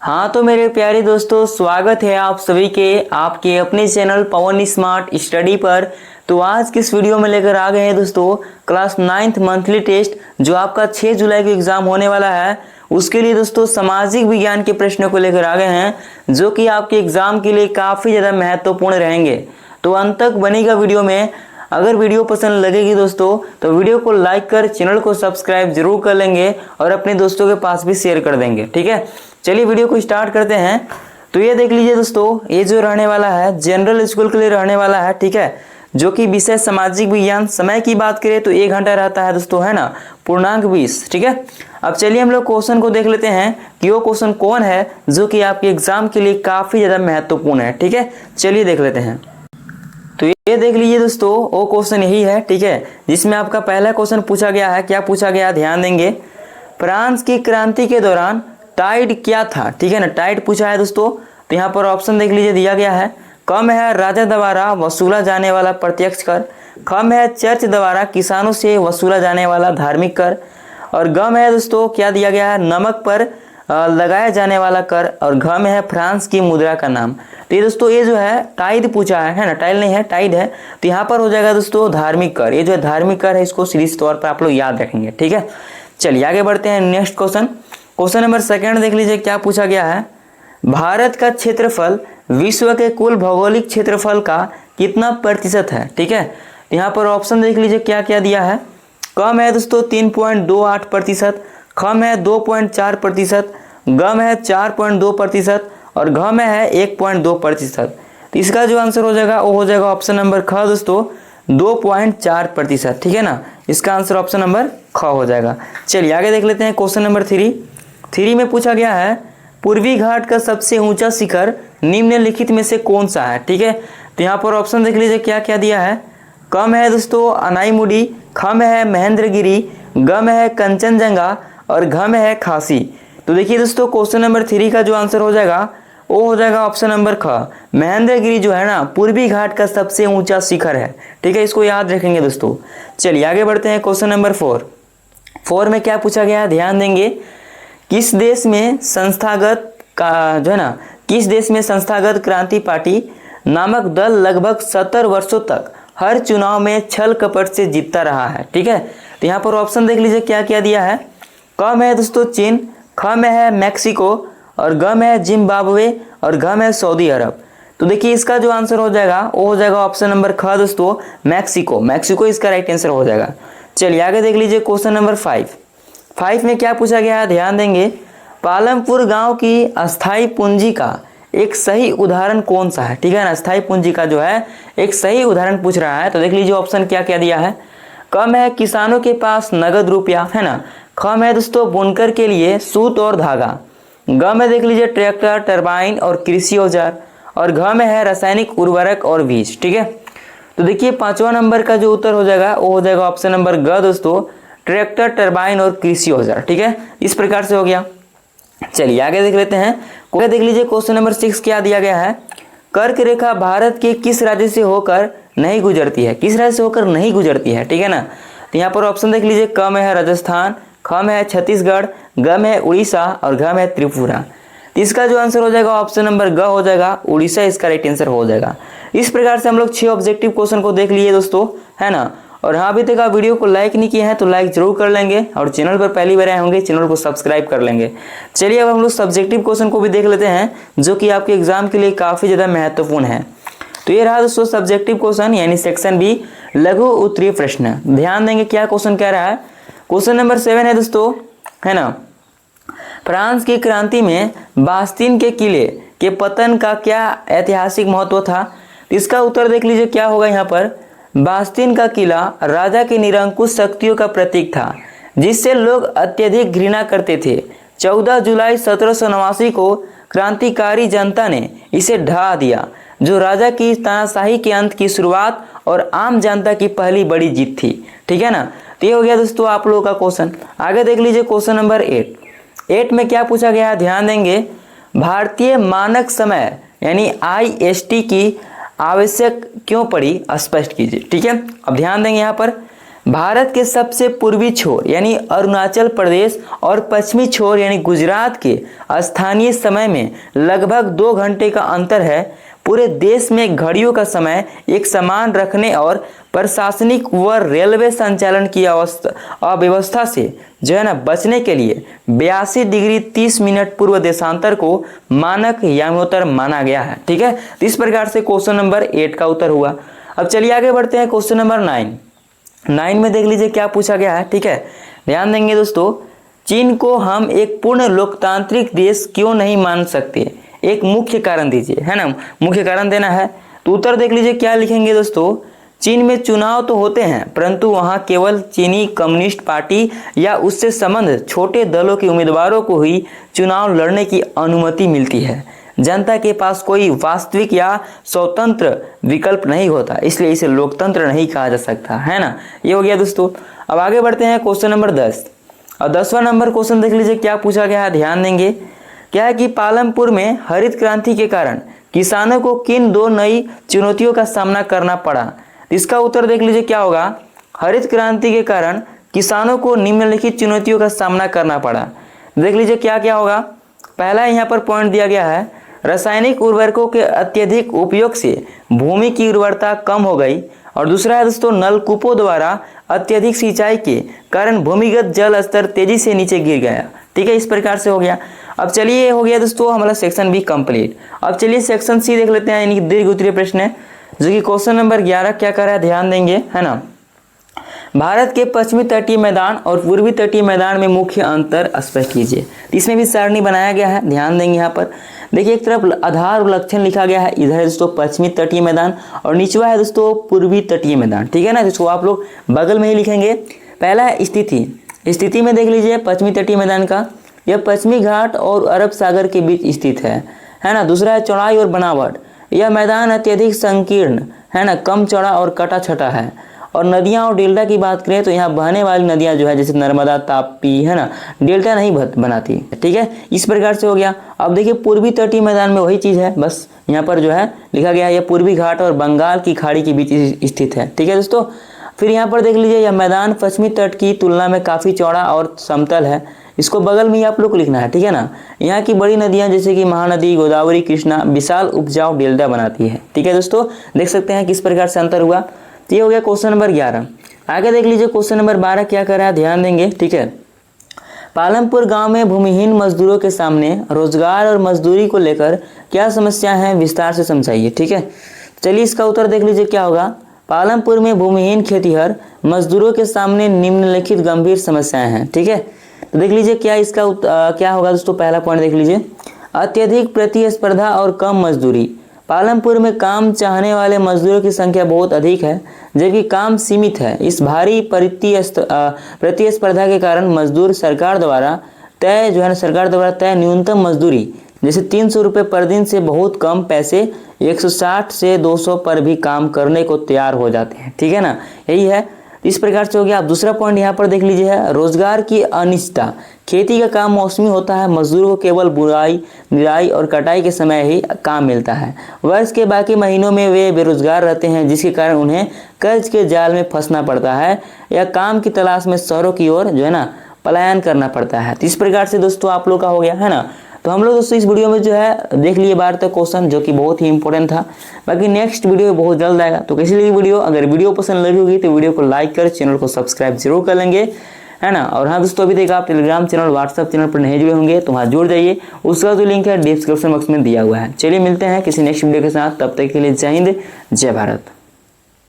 हाँ तो मेरे प्यारे दोस्तों, स्वागत है आप सभी के आपके अपने चैनल पवन स्मार्ट स्टडी पर। तो आज की इस वीडियो में लेकर आ गए हैं दोस्तों क्लास 9th मंथली टेस्ट जो आपका 6 जुलाई को एग्जाम होने वाला है। उसके लिए दोस्तों सामाजिक विज्ञान के प्रश्नों को लेकर आ गए हैं जो कि आपके एग्जाम के लिए काफ़ी ज़्यादा महत्वपूर्ण रहेंगे। तो अंत तक बनेगा वीडियो में। अगर वीडियो पसंद लगेगी दोस्तों तो वीडियो को लाइक कर चैनल को सब्सक्राइब जरूर कर लेंगे और अपने दोस्तों के पास भी शेयर कर देंगे। ठीक है, चलिए वीडियो को स्टार्ट करते हैं। तो ये देख लीजिए दोस्तों, ये जो रहने वाला है जनरल स्कूल के लिए रहने वाला है। ठीक है, जो कि विषय सामाजिक विज्ञान। समय की बात करें तो 1 घंटा रहता है दोस्तों, है ना, पूर्णांक 20। ठीक है, अब चलिए हम लोग क्वेश्चन को देख लेते हैं कि वो क्वेश्चन कौन है जो कि आपके एग्जाम के लिए काफ़ी ज़्यादा महत्वपूर्ण है। ठीक है, चलिए देख लेते हैं। तो ये देख लीजिए दोस्तों, वो क्वेश्चन यही है। ठीक है, जिसमें आपका पहला क्वेश्चन पूछा गया है। क्या पूछा गया, ध्यान देंगे। फ्रांस की क्रांति के दौरान टाइड क्या था। ठीक है ना, टाइड पूछा है दोस्तों। तो यहाँ पर ऑप्शन देख लीजिए दिया गया है। कम है राजा द्वारा वसूला जाने वाला प्रत्यक्ष कर, कम है चर्च द्वारा किसानों से वसूला जाने वाला धार्मिक कर, और गम है दोस्तों क्या दिया गया है, नमक पर लगाया जाने वाला कर, और घम है फ्रांस की मुद्रा का नाम। तो ये दोस्तों ये जो है टाइड पूछा है ना, टाइल नहीं है टाइड है। तो यहाँ पर हो जाएगा दोस्तों धार्मिक कर। ये जो है धार्मिक कर है, इसको सीरीज तौर पर आप लोग याद रखेंगे। ठीक है, चलिए आगे बढ़ते हैं। नेक्स्ट क्वेश्चन, क्वेश्चन नंबर 2 देख लीजिए। क्या पूछा गया है, भारत का क्षेत्रफल विश्व के कुल भौगोलिक क्षेत्रफल का कितना प्रतिशत है। ठीक है, तो यहाँ पर ऑप्शन देख लीजिए क्या क्या दिया है। कम है दोस्तों 3.28%, कम है 2.4%, गम है 4.2% और घम है 1.2%। तो इसका जो आंसर हो जाएगा वो हो जाएगा ऑप्शन नंबर ख दोस्तों, 2.4%। ठीक है ना, इसका आंसर ऑप्शन नंबर ख हो जाएगा। चलिए आगे देख लेते हैं। क्वेश्चन नंबर 3 में पूछा गया है, पूर्वी घाट का सबसे ऊंचा शिखर निम्नलिखित में से कौन सा है। ठीक है, तो यहाँ पर ऑप्शन देख लीजिए क्या क्या दिया है। कम है दोस्तों अनाईमुडी, खम है महेंद्रगिरी, गम है कंचनजंगा और घम है खासी। तो देखिए दोस्तों, क्वेश्चन नंबर 3 का जो आंसर हो जाएगा वो हो जाएगा ऑप्शन नंबर ख, महेंद्रगिरी जो है ना पूर्वी घाट का सबसे ऊंचा शिखर है। ठीक है, इसको याद रखेंगे दोस्तों। चलिए आगे बढ़ते हैं। क्वेश्चन नंबर 4 में क्या पूछा गया, ध्यान देंगे। किस देश में संस्थागत का जो है ना, किस देश में संस्थागत क्रांति पार्टी नामक दल लगभग 70 वर्षों तक हर चुनाव में छल कपट से जीतता रहा है। ठीक है, तो यहाँ पर ऑप्शन देख लीजिए क्या क्या दिया है। कम है दोस्तों चीन, खम है मैक्सिको और गम है जिम्बाब्वे और घम है सऊदी अरब। तो देखिए इसका जो आंसर हो जाएगा वो हो जाएगा ऑप्शन नंबर ख दोस्तों, मैक्सिको। मैक्सिको इसका राइट आंसर हो जाएगा। चलिए आगे देख लीजिए। क्वेश्चन नंबर 5 में क्या पूछा गया है, ध्यान देंगे। पालमपुर गांव की अस्थाई पूंजी का एक सही उदाहरण कौन सा है। ठीक है ना, अस्थाई पूंजी का जो है एक सही उदाहरण पूछ रहा है। तो देख लीजिए ऑप्शन क्या क्या दिया है। कम है किसानों के पास नगद रुपया, है ना। खम है दोस्तों बुनकर के लिए सूत और धागा। गम है देख लीजिए ट्रैक्टर, टरबाइन और कृषि औजार, और घम है रासायनिक उर्वरक और बीज। ठीक है, तो देखिए 5वां नंबर का जो उत्तर हो जाएगा वो हो जाएगा ऑप्शन नंबर ग दोस्तों, ट्रैक्टर, टरबाइन और कृषि औजार। ठीक है, इस प्रकार से हो गया। चलिए आगे देख लेते हैं। देख लीजिए क्वेश्चन नंबर 6 क्या दिया गया है। कर्क रेखा भारत के किस राज्य से होकर नहीं गुजरती है, किस राज्य से होकर नहीं गुजरती है। ठीक है ना, तो यहाँ पर ऑप्शन देख लीजिए। कम है राजस्थान, खम है छत्तीसगढ़, गम है उड़ीसा और घम है त्रिपुरा। तो इसका जो आंसर हो जाएगा ऑप्शन नंबर ग हो जाएगा, उड़ीसा इसका राइट आंसर हो जाएगा। इस प्रकार से हम लोग 6 ऑब्जेक्टिव क्वेश्चन को देख लिए दोस्तों, है ना। और हाँ, अभी तक आप वीडियो को लाइक नहीं किए हैं तो लाइक जरूर कर लेंगे, और चैनल पर पहली बार आए होंगे चैनल को सब्सक्राइब कर लेंगे। चलिए अब हम लोग सब्जेक्टिव क्वेश्चन को भी देख लेते हैं जो कि आपके एग्जाम के लिए काफ़ी ज़्यादा महत्वपूर्ण है। तो ये रहा दोस्तों सब्जेक्टिव क्वेश्चन यानी सेक्शन बी, लघु उत्तरीय प्रश्न। ध्यान देंगे क्या क्वेश्चन कह रहा है। क्वेश्चन नंबर 7 है दोस्तों, है ना। फ्रांस की क्रांति में बास्तीन के किले के पतन का क्या ऐतिहासिक महत्व था। इसका उत्तर देख लीजिए क्या होगा यहाँ पर। बास्तीन का किला राजा की निरंकुश शक्तियों का प्रतीक था जिससे लोग अत्यधिक घृणा करते थे। 14 जुलाई 1789 को क्रांतिकारी जनता ने इसे ढा दिया, जो राजा की तानाशाही के अंत की शुरुआत और आम जनता की पहली बड़ी जीत थी। ठीक है ना, तो ये हो गया दोस्तों आप लोगों का क्वेश्चन। आगे देख लीजिए क्वेश्चन नंबर 8 में क्या पूछा गया है, ध्यान देंगे। भारतीय मानक समय यानी IST की आवश्यक क्यों पड़ी, स्पष्ट कीजिए। ठीक है, अब ध्यान देंगे यहाँ पर। भारत के सबसे पूर्वी छोर यानी अरुणाचल प्रदेश और पश्चिमी छोर यानी गुजरात के स्थानीय समय में लगभग 2 घंटे का अंतर है। पूरे देश में घड़ियों का समय एक समान रखने और प्रशासनिक व रेलवे संचालन की अव्यवस्था से जो है ना बचने के लिए 82 डिग्री 30 मिनट पूर्व देशांतर को मानक यामोत्तर माना गया है। ठीक है, तो इस प्रकार से क्वेश्चन नंबर 8 का उत्तर हुआ। अब चलिए आगे बढ़ते हैं क्वेश्चन नंबर 9 में देख लीजिए क्या पूछा गया है। ठीक है, ध्यान देंगे दोस्तों, चीन को हम एक पूर्ण लोकतांत्रिक देश क्यों नहीं मान सकते, एक मुख्य कारण दीजिए, है ना, मुख्य कारण देना है। तो उत्तर देख लीजिए क्या लिखेंगे दोस्तों, चीन में चुनाव तो होते हैं परंतु वहां केवल चीनी कम्युनिस्ट पार्टी या उससे संबंध छोटे दलों के उम्मीदवारों को ही चुनाव लड़ने की अनुमति मिलती है। जनता के पास कोई वास्तविक या स्वतंत्र विकल्प नहीं होता, इसलिए इसे लोकतंत्र नहीं कहा जा सकता, है ना। ये हो गया दोस्तों। अब आगे बढ़ते हैं क्वेश्चन नंबर 10 और 10वां नंबर क्वेश्चन देख लीजिए क्या पूछा गया है। ध्यान देंगे, क्या है कि पालमपुर में हरित क्रांति के कारण किसानों को किन 2 नई चुनौतियों का सामना करना पड़ा। इसका उत्तर देख लीजिए क्या होगा, हरित क्रांति के कारण किसानों को निम्नलिखित चुनौतियों का सामना करना पड़ा। देख लीजिए क्या क्या होगा। पहला यहाँ पर पॉइंट दिया गया है, रासायनिक उर्वरकों के अत्यधिक उपयोग से भूमि की उर्वरता कम हो गई। और दूसरा है दोस्तों, नलकूपों द्वारा अत्यधिक सिंचाई के कारण भूमिगत जल स्तर तेजी से नीचे गिर गया। ठीक है, इस प्रकार से हो गया। अब चलिए हो गया दोस्तों हमारा सेक्शन बी कंप्लीट। अब चलिए सेक्शन सी देख लेते हैं, यानी दीर्घ उत्तरीय प्रश्न है जो कि क्वेश्चन नंबर 11 क्या कर रहा है, ध्यान देंगे, है ना। भारत के पश्चिमी तटीय मैदान और पूर्वी तटीय मैदान में मुख्य अंतर स्पष्ट कीजिए। इसमें भी सारणी बनाया गया है, ध्यान देंगे। यहाँ पर देखिए एक तरफ आधार लक्षण लिखा गया है, इधर है दोस्तों पश्चिमी तटीय मैदान और निचवा है दोस्तों पूर्वी तटीय मैदान। ठीक है ना, जिसको आप लोग बगल में ही लिखेंगे। पहला है स्थिति, स्थिति में देख लीजिए पश्चिमी तटीय मैदान का, यह पश्चिमी घाट और अरब सागर के बीच स्थित है ना। दूसरा है चौड़ाई और बनावट, यह मैदान अत्यधिक संकीर्ण है ना, कम चौड़ा और कटा छटा है। और नदियां और डेल्टा की बात करें तो यहाँ बहने वाली नदियां जो है जैसे नर्मदा ताप्ती है ना, डेल्टा नहीं बनाती। ठीक है, इस प्रकार से हो गया। अब देखिए पूर्वी तटीय मैदान में वही चीज़ है, बस यहाँ पर जो है लिखा गया है यह पूर्वी घाट और बंगाल की खाड़ी के बीच स्थित है। ठीक है दोस्तों, फिर यहाँ पर देख लीजिए यह मैदान पश्चिमी तट की तुलना में काफ़ी चौड़ा और समतल है, इसको बगल में ही आप लोग को लिखना है। ठीक है ना, यहाँ की बड़ी नदियाँ जैसे कि महानदी, गोदावरी, कृष्णा विशाल उपजाऊ डेल्टा बनाती है। ठीक है दोस्तों, देख सकते हैं किस प्रकार से अंतर हुआ। तो ये हो गया क्वेश्चन नंबर 11। आगे देख लीजिए क्वेश्चन नंबर 12 क्या कर रहा है, ध्यान देंगे। ठीक है, पालमपुर गांव में भूमिहीन मजदूरों के सामने रोजगार और मजदूरी को लेकर क्या समस्या है, विस्तार से समझाइए। ठीक है, चलिए इसका उत्तर देख लीजिए क्या होगा। पालमपुर में भूमिहीन खेतीहर मजदूरों के सामने निम्नलिखित गंभीर समस्याएं हैं। ठीक है, तो देख लीजिए क्या इसका क्या होगा दोस्तों। पहला पॉइंट देख लीजिए, अत्यधिक प्रतिस्पर्धा और कम मजदूरी। पालमपुर में काम चाहने वाले मजदूरों की संख्या बहुत अधिक है जबकि काम सीमित है। इस भारी प्रतिस्पर्धा के कारण मजदूर सरकार द्वारा तय न्यूनतम मजदूरी जैसे 300 रुपये पर दिन से बहुत कम पैसे 160 से 200 पर भी काम करने को तैयार हो जाते हैं। ठीक है ना, यही है, इस प्रकार से हो गया। आप दूसरा पॉइंट यहाँ पर देख लीजिए है रोजगार की अनिश्चितता। खेती का काम मौसमी होता है, मजदूरों को केवल बुराई, निराई और कटाई के समय ही काम मिलता है। वर्ष के बाकी महीनों में वे बेरोजगार रहते हैं जिसके कारण उन्हें कर्ज के जाल में फंसना पड़ता है या काम की तलाश में शहरों की ओर जो है ना पलायन करना पड़ता है। तो इस प्रकार से दोस्तों आप लोग का हो गया, है ना। तो हम लोग दोस्तों इस वीडियो में जो है देख लिए 12 तक क्वेश्चन जो कि बहुत ही इंपॉर्टेंट था। बाकी नेक्स्ट वीडियो बहुत जल्द आएगा। तो कैसी लगी वीडियो, अगर वीडियो पसंद लगी होगी तो वीडियो को लाइक कर चैनल को सब्सक्राइब जरूर कर लेंगे, है ना। और हाँ दोस्तों, अभी तक आप टेलीग्राम चैनल, व्हाट्सएप चैनल पर नहीं जुड़े होंगे तो वहाँ जुड़ जाइए, उसका जो लिंक है डिस्क्रिप्शन बॉक्स में दिया हुआ है। चलिए मिलते हैं किसी नेक्स्ट वीडियो के साथ, तब तक के लिए जय हिंद, जय भारत।